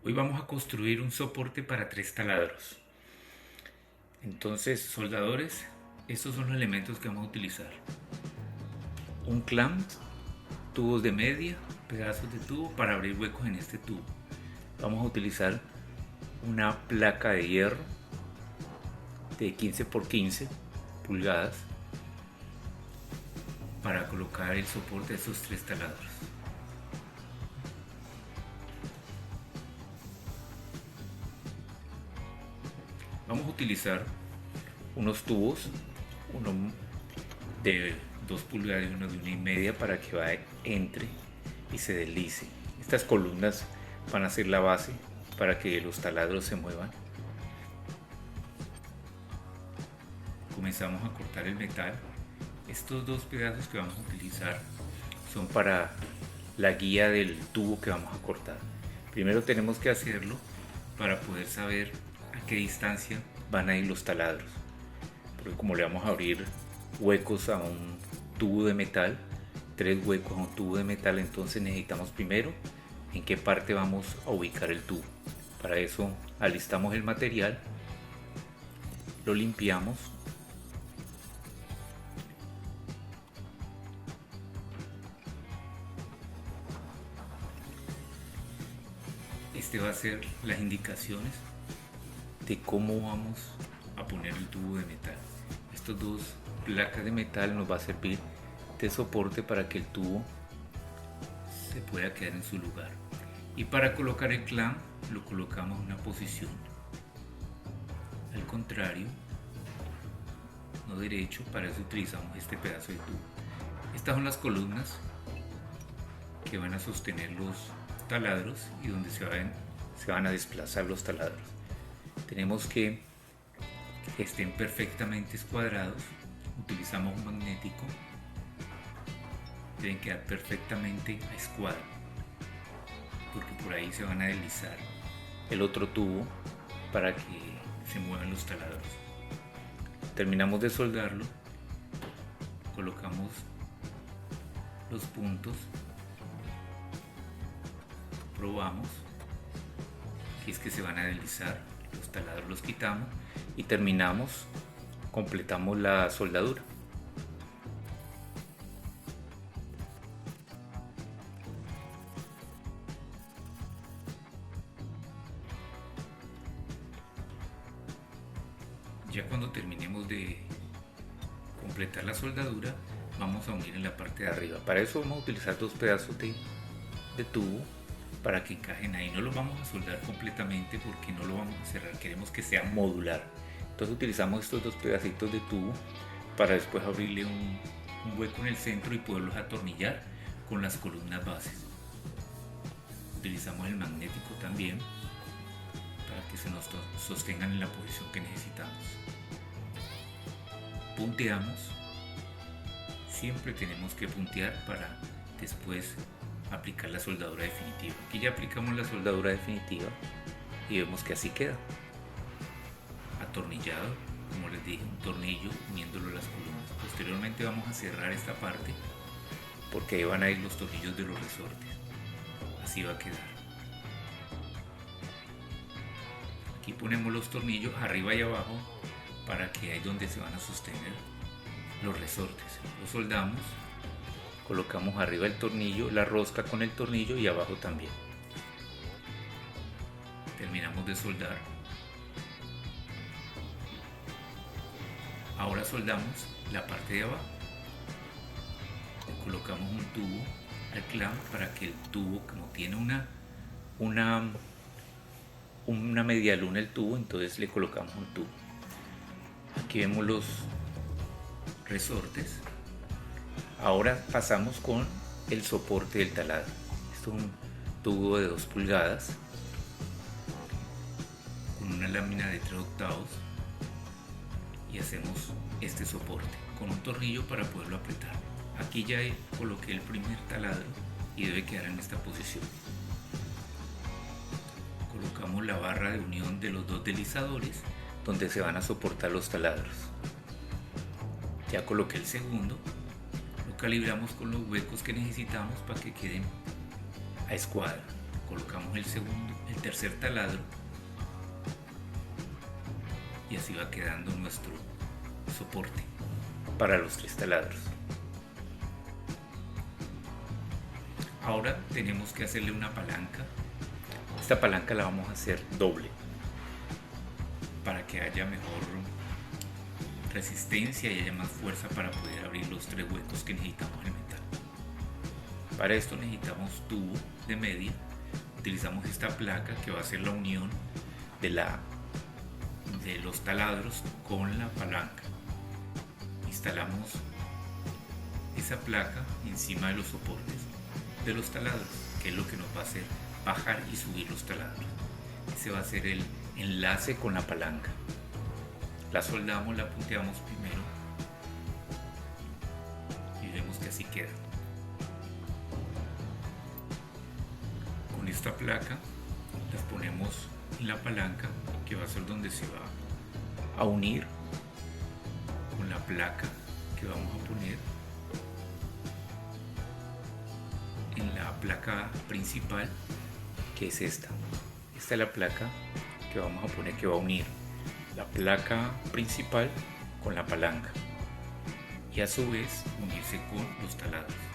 Hoy vamos a construir un soporte para 3 taladros. Entonces, soldadores, estos son los elementos que vamos a utilizar. Un clamp, tubos de media, pedazos de tubo para abrir huecos en este tubo. Vamos a utilizar una placa de hierro de 15 por 15 pulgadas para colocar el soporte de estos 3 taladros. Vamos a utilizar unos tubos, uno de 2 pulgadas y uno de 1,5 para que entre y se deslice. Estas columnas van a ser la base para que los taladros se muevan. Comenzamos a cortar el metal. Estos 2 pedazos que vamos a utilizar son para la guía del tubo que vamos a cortar. Primero tenemos que hacerlo para poder saber a qué distancia van a ir los taladros, porque como le vamos a abrir huecos a un tubo de metal, 3 huecos a un tubo de metal, entonces necesitamos primero en qué parte vamos a ubicar el tubo. Para eso alistamos el material, lo limpiamos, este va a ser las indicaciones de cómo vamos a poner el tubo de metal. Estos 2 placas de metal nos va a servir de soporte para que el tubo se pueda quedar en su lugar. Y para colocar el clamp lo colocamos en una posición al contrario, no derecho. Para eso utilizamos este pedazo de tubo. Estas son las columnas que van a sostener los taladros y donde se van a desplazar los taladros. Tenemos que estén perfectamente escuadrados. Utilizamos un magnético, deben quedar perfectamente a escuadro, porque por ahí se van a deslizar el otro tubo para que se muevan los taladros. Terminamos de soldarlo, colocamos los puntos, probamos que es que se van a deslizar, los taladros los quitamos y terminamos, completamos la soldadura. Ya cuando terminemos de completar la soldadura, vamos a unir en la parte de arriba. Para eso vamos a utilizar 2 pedazos de tubo para que encajen ahí. No lo vamos a soldar completamente porque no lo vamos a cerrar, queremos que sea modular. Entonces utilizamos estos 2 pedacitos de tubo para después abrirle un hueco en el centro y poderlos atornillar con las columnas bases. Utilizamos el magnético también para que se nos sostengan en la posición que necesitamos. Punteamos, siempre tenemos que puntear para después aplicar la soldadura definitiva. Aquí ya aplicamos la soldadura definitiva y vemos que así queda atornillado, como les dije, un tornillo uniéndolo a las columnas. Posteriormente vamos a cerrar esta parte porque ahí van a ir los tornillos de los resortes. Así va a quedar. Aquí ponemos los tornillos arriba y abajo para que ahí donde se van a sostener los resortes. Los soldamos, colocamos arriba el tornillo, la rosca con el tornillo y abajo también. Terminamos de soldar. Ahora soldamos la parte de abajo. Le colocamos un tubo al clamp para que el tubo, como tiene una media luna el tubo, entonces le colocamos un tubo. Aquí vemos los resortes. Ahora pasamos con el soporte del taladro. Esto es un tubo de 2 pulgadas con una lámina de 3/8 y hacemos este soporte con un tornillo para poderlo apretar. Aquí ya coloqué el primer taladro y debe quedar en esta posición. Colocamos la barra de unión de los 2 deslizadores donde se van a soportar los taladros. Ya coloqué el segundo, lo calibramos con los huecos que necesitamos para que queden a escuadra. colocamos el tercer taladro y así va quedando nuestro soporte para los 3 taladros. Ahora tenemos que hacerle una palanca. Esta palanca la vamos a hacer doble para que haya mejor resistencia y haya más fuerza para poder abrir los 3 huecos que necesitamos en el metal. Para esto necesitamos tubo de media. Utilizamos esta placa que va a ser la unión de los taladros con la palanca. Instalamos esa placa encima de los soportes de los taladros, que es lo que nos va a hacer bajar y subir los taladros. Ese va a ser el enlace con la palanca. La soldamos, la punteamos primero y vemos que así queda. Con esta placa las ponemos en la palanca, que va a ser donde se va a unir con la placa que vamos a poner en la placa principal, que es esta. Esta es la placa que vamos a poner, que va a unir la placa principal con la palanca y a su vez unirse con los taladros.